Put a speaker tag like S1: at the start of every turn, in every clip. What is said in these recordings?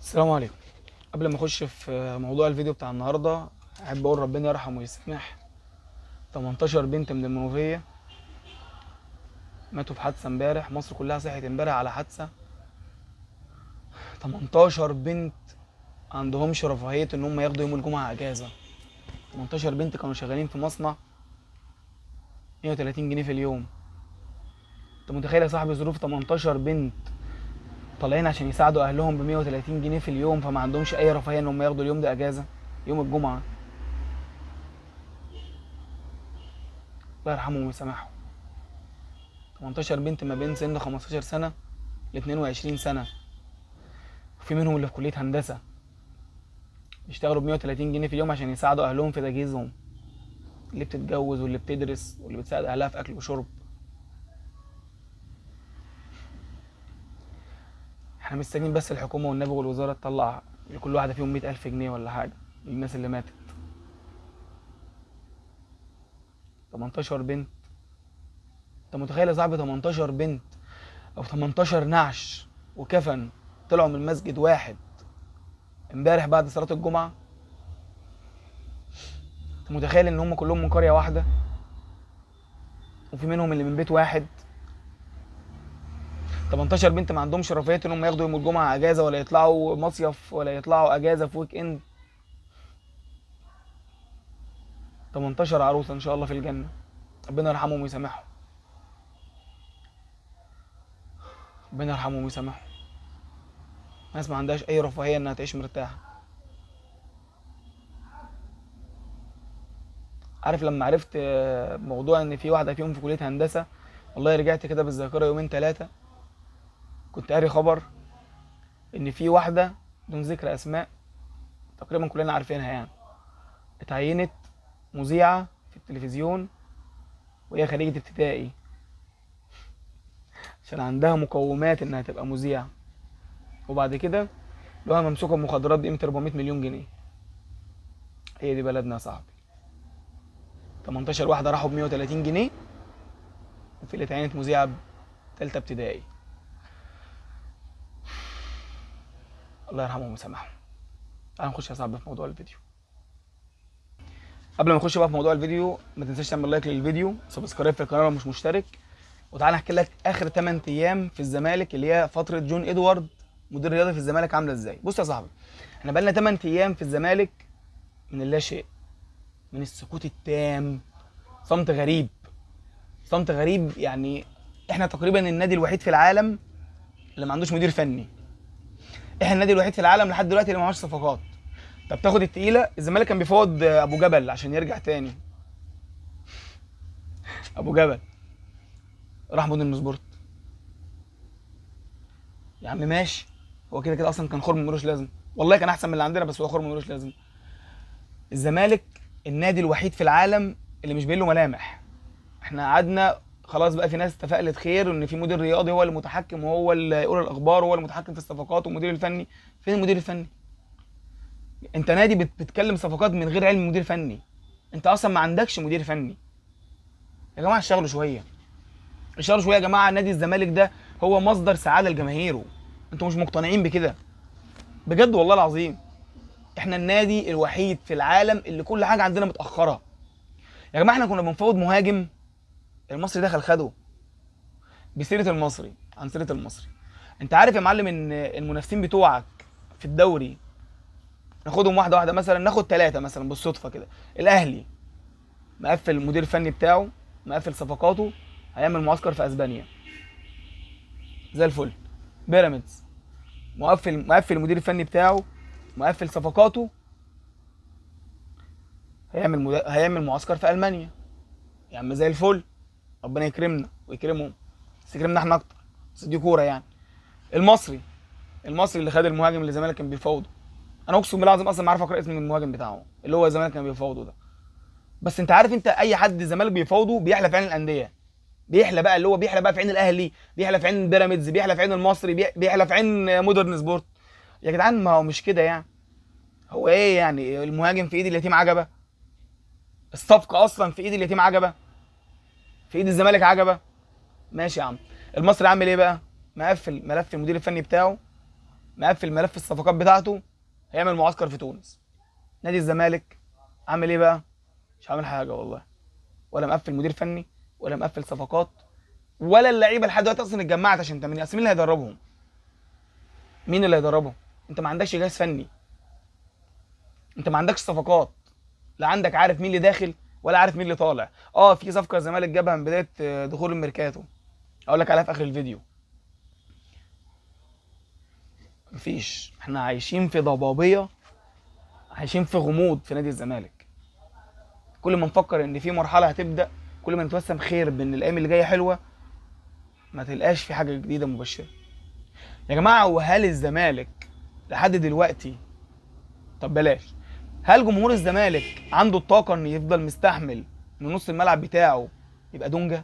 S1: السلام عليكم. قبل ما اخش في موضوع الفيديو بتاع النهارده، احب اقول ربنا يرحم ويسامح 18 بنت من المنوفيه ماتوا في حادثه امبارح. مصر كلها صحت امبارح على حادثه. 18 بنت ما عندهمش رفاهيه ان هم ياخدوا يوم الجمعه اجازه. 18 بنت كانوا شغالين في مصنع 130 جنيه في اليوم. انت متخيل يا صاحبي ظروف 18 بنت طالعين عشان يساعدوا اهلهم ب 130 جنيه في اليوم، فما عندهمش اي رفاهيه ان هم ياخدوا اليوم ده اجازه، يوم الجمعه. الله يرحمهم ويسامحهم. 18 بنت ما بين سن 15 سنة ل 22 سنة، وفي منهم اللي في كلية هندسة بيشتغلوا ب 130 جنيه في اليوم عشان يساعدوا أهلهم في تجهيزهم، اللي بتتجوز واللي بتدرس واللي بتساعد أهلها في أكل وشرب. احنا مستنيين بس الحكومة والنبي والوزارة تطلع لكل واحدة فيهم 100,000 جنيه ولا حاجة للناس اللي ماتت. 18 بنت. انت متخيل يا صاحبي 18 بنت أو 18 نعش وكفن طلعوا من مسجد واحد امبارح بعد صلاة الجمعة؟ انت متخيل ان هم كلهم من قرية واحدة وفي منهم اللي من بيت واحد؟ 18 بنت ما عندهمش رفاهيه ان هم ياخدوا يوم الجمعه اجازه، ولا يطلعوا مصيف، ولا يطلعوا اجازه في ويك اند. 18 عروسه ان شاء الله في الجنه، ربنا يرحمهم ويسامحهم. ربنا يرحمهم ويسامحهم. ناس ما عندهاش اي رفاهيه انها تعيش مرتاحه. عارف لما عرفت موضوع ان في واحده فيهم في كليه هندسه، والله رجعت كده بالذاكره يومين ثلاثه، كنت قاري خبر ان في واحده بدون ذكر اسماء تقريبا كلنا عارفينها يعني، اتعينت مذيعه في التلفزيون وهي خريجه ابتدائي عشان عندها مقومات انها تبقى مذيعه، وبعد كده لقوها ممسوكه بمخدرات بقيمه 400 مليون جنيه. هي دي بلدنا يا صاحبي. 18 واحده راحوا ب 130 جنيه، وفي اللي اتعينت مذيعه بثالثه ابتدائي. الله يرحمهم ويسامحهم. تعال نخش يا صاحبي في موضوع الفيديو. قبل ما نخش بقى في موضوع الفيديو، ما تنساش تعمل لايك للفيديو، سبسكرايب في القناه لو مش مشترك، وتعالى احكي لك اخر 8 ايام في الزمالك اللي هي فتره جون ادوارد مدير رياضي في الزمالك عامله ازاي. بص يا صاحبي، احنا بقى لنا 8 ايام في الزمالك من اللا شيء، من السكوت التام، صمت غريب. صمت غريب يعني. احنا تقريبا النادي الوحيد في العالم اللي ما عندوش مدير فني. احنا النادي الوحيد في العالم لحد دلوقتي اللي ما معهوش صفقات. طب تاخد التقيله، الزمالك كان بيفاوض ابو جبل عشان يرجع تاني. ابو جبل راح مودرن سبورت. يا عم ماشي، هو كده كده اصلا كان خرم ملوش لازم، والله كان احسن من اللي عندنا، بس هو خرم ملوش لازم. الزمالك النادي الوحيد في العالم اللي مش باين له ملامح. احنا قعدنا خلاص بقى، في ناس تفائلت خير ان في مدير رياضي هو اللي متحكم وهو اللي يقول الاخبار وهو اللي متحكم في الصفقات والمدير الفني. فين المدير الفني؟ انت نادي بتكلم صفقات من غير علم مدير فني. انت اصلا ما عندكش مدير فني. يا جماعه اشتغلوا شويه، اشتغلوا شويه يا جماعه. نادي الزمالك ده هو مصدر سعاده لجماهيره. انتوا مش مقتنعين بكده؟ بجد والله العظيم. احنا النادي الوحيد في العالم اللي كل حاجه عندنا متاخره. يا جماعه احنا كنا بنفاوض مهاجم، المصري دخل خده. بسيره المصري، عن سيره المصري، انت عارف يا معلم ان المنافسين بتوعك في الدوري، ناخدهم واحده واحده، مثلا ناخد ثلاثه مثلا بالصدفه كده. الاهلي مقفل المدير الفني بتاعه، مقفل صفقاته، هيعمل معسكر في اسبانيا زي الفل. بيراميدز مقفل المدير الفني بتاعه، مقفل صفقاته، هيعمل معسكر في المانيا. يا عم زي الفل، ربنا يكرمنا ويكرمهم، بس يكرمنا احنا اكتر، بس دي كوره يعني. المصري المصري اللي خد المهاجم اللي الزمالك كان بيفاوضه، انا اقسم بالله العظيم اصلا ما عارف اقرا اسم المهاجم بتاعه اللي هو الزمالك كان بيفاوضه ده. بس انت عارف، انت اي حد الزمالك بيفاوضه بيحلى في عين الانديه، بيحلى بقى اللي هو بيحلى بقى في عين الاهلي، بيحلى في عين بيراميدز، بيحلى في عين المصري، بيحلى في عين مودرن سبورت. يا جدعان ما هو مش كده يعني. هو ايه يعني المهاجم في ايد اليتيم عجبه؟ الصفقه اصلا في ايد اليتيم عجبه؟ في ايد الزمالك عجبه؟ ماشي يا عم. المصري عامل ايه بقى؟ مقفل ملف المدير الفني بتاعه، مقفل ملف الصفقات بتاعته، هيعمل معسكر في تونس. نادي الزمالك عامل ايه بقى؟ مش عامل حاجه والله، ولا مقفل مدير فني، ولا مقفل صفقات، ولا اللعيبه لحد دلوقتي اصلا اتجمعت عشان تمرين. اصل مين اللي هيدربهم؟ مين اللي هيدربهم؟ انت ما عندكش جهاز فني، انت ما عندكش صفقات، لا عندك عارف مين اللي داخل ولا عارف مين اللي طالع. في صفقه الزمالك جابها من بدايه دخول الميركاتو، اقول لك عليها في اخر الفيديو. مفيش. احنا عايشين في ضبابيه، عايشين في غموض في نادي الزمالك. كل ما نفكر ان في مرحله هتبدا، كل ما نتوسم خير بان الايام اللي جايه حلوه، ما تلقاش في حاجه جديده مبشره. يا جماعه، وهل الزمالك لحد دلوقتي، طب بلاش، هل جمهور الزمالك عنده الطاقه انه يفضل مستحمل ان نص الملعب بتاعه يبقى دونجا؟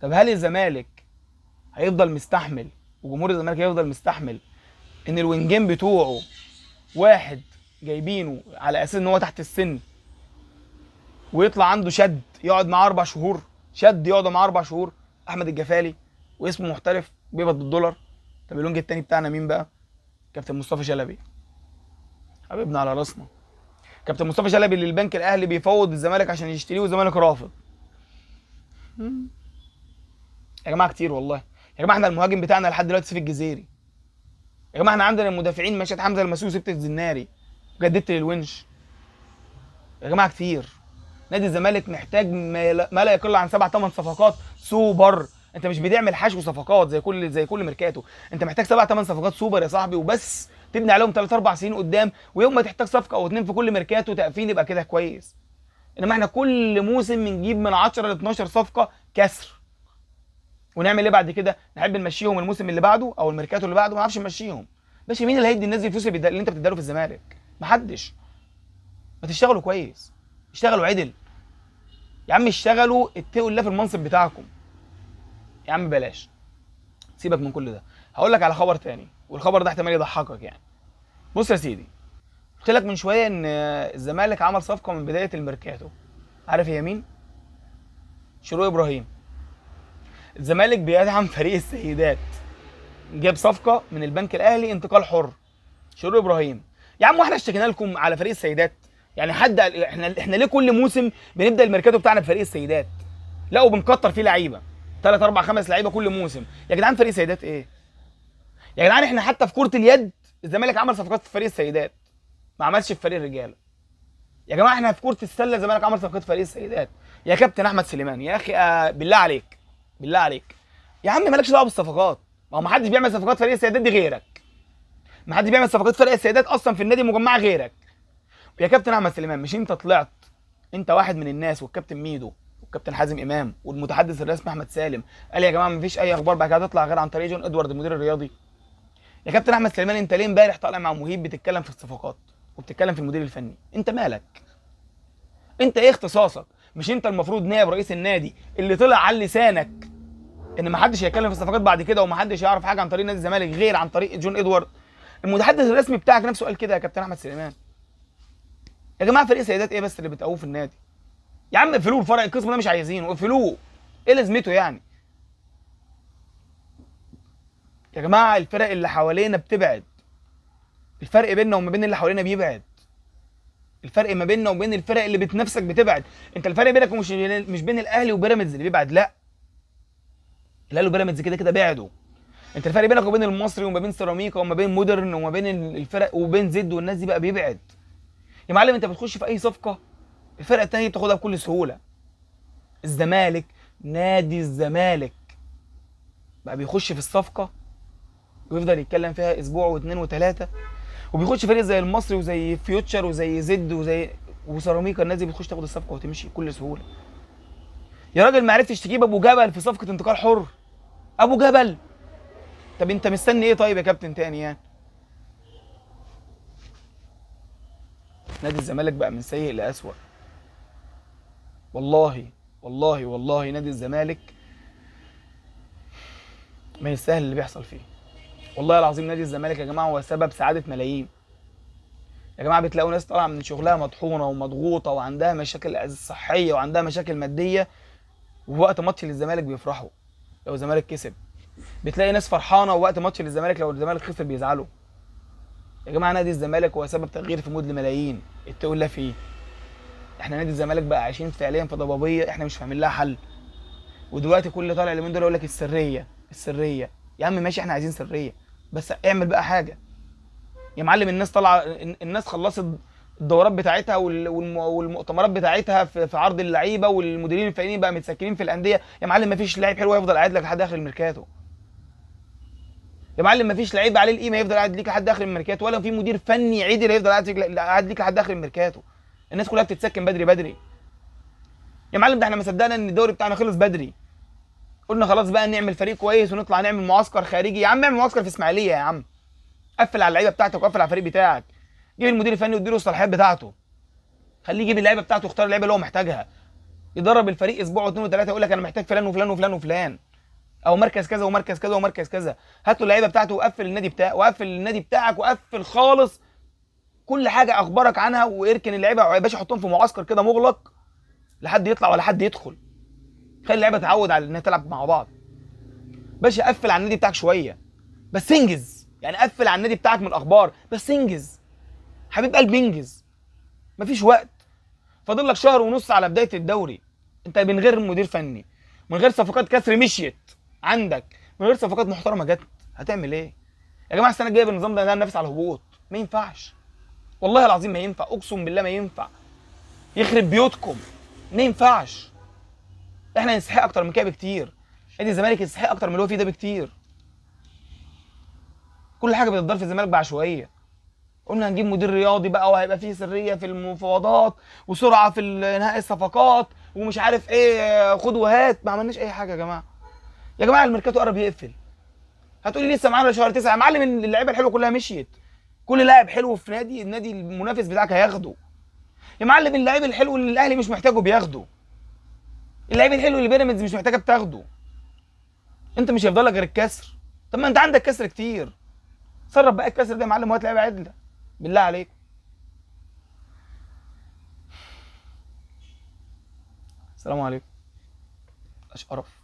S1: طب هل الزمالك هيفضل مستحمل، وجمهور الزمالك هيفضل مستحمل ان الوينجين بتوعه واحد جايبينه على اساس ان هو تحت السن، ويطلع عنده شد يقعد معاه 4 شهور، شد يقعد معاه 4 شهور، احمد الجفالي، واسمه محترف بيقبض بالدولار؟ طب الوينج التاني بتاعنا مين بقى؟ كابتن مصطفى شلبي، حبيبنا على راسنا. كابتن مصطفى شلبي اللي البنك الاهلي بيفوض الزمالك عشان يشتريه والزمالك رافض. يا جماعه كتير والله. يا جماعه احنا المهاجم بتاعنا لحد دلوقتي سيف الجزيري. يا جماعه احنا عندنا المدافعين مشيت حمزه المسيوي وسبت الزناري وجددت للونش. يا جماعه كتير. نادي الزمالك محتاج ما لا يقل عن 7 8 صفقات سوبر. انت مش بتعمل حشو صفقات زي كل ميركاتو، انت محتاج 7 8 صفقات سوبر يا صاحبي، وبس تبني عليهم 3 4 سنين قدام، ويوم ما تحتاج صفقه او اتنين في كل ميركاتو تقفيل يبقى كده كويس. انما احنا كل موسم بنجيب من 10 ل 12 صفقه كسر، ونعمل ايه بعد كده؟ نحب نمشيهم الموسم اللي بعده او الميركاتو اللي بعده ما نعرفش نمشيهم. ماشي، مين اللي هيدي الناس دي الفلوس اللي انت بتديها له في الزمالك؟ محدش. ما تشتغلوا كويس، اشتغلوا عدل يا عم، اشتغلوا اتقوا الله في المنصب بتاعكم يا عم. بلاش، سيبك من كل ده. هقول لك على خبر تاني، والخبر ده احتمال يضحكك يعني. بص يا سيدي، قلت لك من شويه ان الزمالك عمل صفقه من بدايه الميركاتو. عارف هي مين؟ شروق ابراهيم. الزمالك بيدعم فريق السيدات، جاب صفقه من البنك الاهلي انتقال حر، شروق ابراهيم. يا عم واحنا اشتكينا لكم على فريق السيدات؟ يعني حد احنا ليه كل موسم بنبدا الميركاتو بتاعنا بفريق السيدات؟ لا، وبنكتر فيه لعيبه 3 4 5 لعيبه كل موسم. يا جدعان فريق سيدات ايه؟ يا جدعان احنا حتى في كره اليد الزمالك عمل صفقات في فريق السيدات، ما عملش في فريق الرجاله. يا جماعه احنا في كره السله الزمالك عمل صفقات في فريق السيدات. يا كابتن احمد سليمان يا اخي، بالله عليك، بالله عليك يا عم مالكش دعوه بالصفقات. ما حدش بيعمل صفقات فريق السيدات دي غيرك، ما حدش بيعمل صفقات فريق السيدات اصلا في النادي المجمعه غيرك. يا كابتن احمد سليمان، مش انت طلعت انت واحد من الناس والكابتن ميدو والكابتن حازم امام والمتحدث الرسمي احمد سالم قال يا جماعه مفيش اي اخبار بعد كده تطلع غير عن طريق جون ادوارد المدير الرياضي؟ يا كابتن احمد سليمان، انت ليه امبارح طالع مع مهيب بتتكلم في الصفقات وبتتكلم في المدير الفني؟ انت مالك؟ انت ايه اختصاصك؟ مش انت المفروض نائب رئيس النادي اللي طلع على لسانك ان ما حدش هيتكلم في الصفقات بعد كده وما حدش يعرف حاجه عن طريق نادي الزمالك غير عن طريق جون ادوارد؟ المتحدث الرسمي بتاعك نفسه قال كده يا كابتن احمد سليمان. يا جماعه فريق سيدات ايه بس اللي بتقووه في النادي؟ يا عم اقفلوه، الفرع القسم ده مش عايزينه، اقفلوه. ايه لازمته يعني؟ يا جماعه الفرق اللي حوالينا بتبعد، الفرق بيننا وما بين اللي حوالينا بيبعد، الفرق ما بيننا وبين الفرق اللي بتنافسك بتبعد. انت الفرق بينك مش بين الاهلي وبيراميدز اللي بيبعد، لا، الاهلي وبيراميدز كده كده بعدوا. انت الفرق بينك وبين المصري وما بين سيراميكا وما بين مودرن وما بين الفرق وبين زد والناس دي بقى بيبعد. يا معلم انت بتخش في اي صفقه الفرقه الثانيه بتاخدها بكل سهوله. الزمالك، نادي الزمالك بقى بيخش في الصفقه ويفضل يتكلم فيها اسبوع واثنين وثلاثه، وبيخش فريق زي المصري وزي فيوتشر وزي زد وسيراميكا، الناس دي بتخش تاخد الصفقه وتمشي بكل سهوله. يا راجل ما عرفتش تجيب ابو جبل في صفقه انتقال حر؟ ابو جبل؟ طب انت مستني ايه طيب يا كابتن تاني يعني؟ نادي الزمالك بقى من سيء لأسوأ. والله والله والله نادي الزمالك ما يستاهل اللي بيحصل فيه. والله العظيم نادي الزمالك يا جماعه هو سبب سعاده ملايين. يا جماعه بتلاقوا ناس طالعه من شغلها مطحونه ومضغوطه وعندها مشاكل صحيه وعندها مشاكل ماديه، وفي وقت ماتش للزمالك بيفرحوا لو الزمالك كسب. بتلاقي ناس فرحانه وقت ماتش للزمالك لو الزمالك خسر بيزعلوا. يا جماعه نادي الزمالك هو سبب تغيير في مود لملايين، اتقوا الله فيه. احنا نادي الزمالك بقى عايشين فعليا في ضبابيه احنا مش فاهمين لها حل. ودلوقتي كل اللي طالع اليومين دول يقول لك السريه السريه. يا عم ماشي احنا عايزين سريه، بس اعمل بقى حاجه. يا معلم الناس طالعه، الناس خلصت الدورات بتاعتها والمؤتمرات بتاعتها في عرض اللعيبه، والمديرين الفنيين بقى متسكنين في الانديه. يا معلم ما فيش لعيب حلو يفضل قاعد لك لحد اخر الميركاتو. يا معلم ما فيش لعيب عليه القيمه يفضل قاعد ليك لحد اخر الميركاتو، ولا في مدير فني عدل يفضل قاعد ليك لحد اخر الميركاتو. الناس كلها بتتسكن بدري بدري. يا معلم ده احنا ما صدقنا ان الدوري بتاعنا خلص بدري، قلنا خلاص بقى نعمل فريق كويس ونطلع نعمل معسكر خارجي. يا عم اعمل معسكر في اسماعيليه يا عم، قفل على اللعيبه بتاعتك وقفل على الفريق بتاعك. جيب المدير الفني واديله الصلاحيات بتاعته، خليه يجيب اللعيبه بتاعته ويختار اللعيبه اللي هو محتاجها. يدرب الفريق اسبوع واثنين وثلاثه يقول لك انا محتاج فلان وفلان وفلان وفلان، او مركز كذا ومركز كذا ومركز كذا. هات له اللعيبه بتاعته وقفل النادي بتاعك وقفل النادي بتاعك وقفل خالص كل حاجه اخبارك عنها، واركن اللعيبه يا باشا، حطهم في معسكر كده مغلق لحد يطلع ولا حد يدخل. خلي اللعيبه تتعود على انها تلعب مع بعض. باشا قفل على النادي بتاعك شويه بس انجز، يعني قفل على النادي بتاعك من الاخبار بس انجز. حبيب قلبي انجز، مفيش وقت. فاضل لك شهر ونص على بدايه الدوري، انت من غير مدير فني، من غير صفقات كسر مشيت عندك، من غير صفقات محترمه جت، هتعمل ايه؟ يا جماعه السنه الجايه بالنظام ده ننافس على الهبوط؟ ما ينفعش، والله العظيم ما ينفع، اقسم بالله ما ينفع، يخرب بيوتكم، ما ينفعش. احنا نستحق اكتر من كده بكتير، نادي الزمالك يستحق اكتر من اللي هو فيه ده بكتير. كل حاجه بتدار في الزمالك بعشوائيه. قلنا هنجيب مدير رياضي بقى وهيبقى فيه سريه في المفاوضات وسرعه في انهاء الصفقات ومش عارف ايه، خد وهات. ما عملناش اي حاجه يا جماعه. يا جماعه الميركاتو قرب يقفل، هتقولي لسه معانا شهر 9. يا معلم اللعيبه الحلوه كلها مشيت، كل لاعب حلو في النادي المنافس بتاعك هياخده. يا معلم اللعيب الحلو اللي الاهلي مش محتاجه بياخده، اللعيب الحلو اللي بيراميدز مش محتاجه بتاخده. انت مش هيفضل لك غير الكسر. طب ما انت عندك كسر كتير، صرف بقى الكسر ده يا معلم وهات لعيبه عدله بالله عليك. السلام عليكم. اشقرف.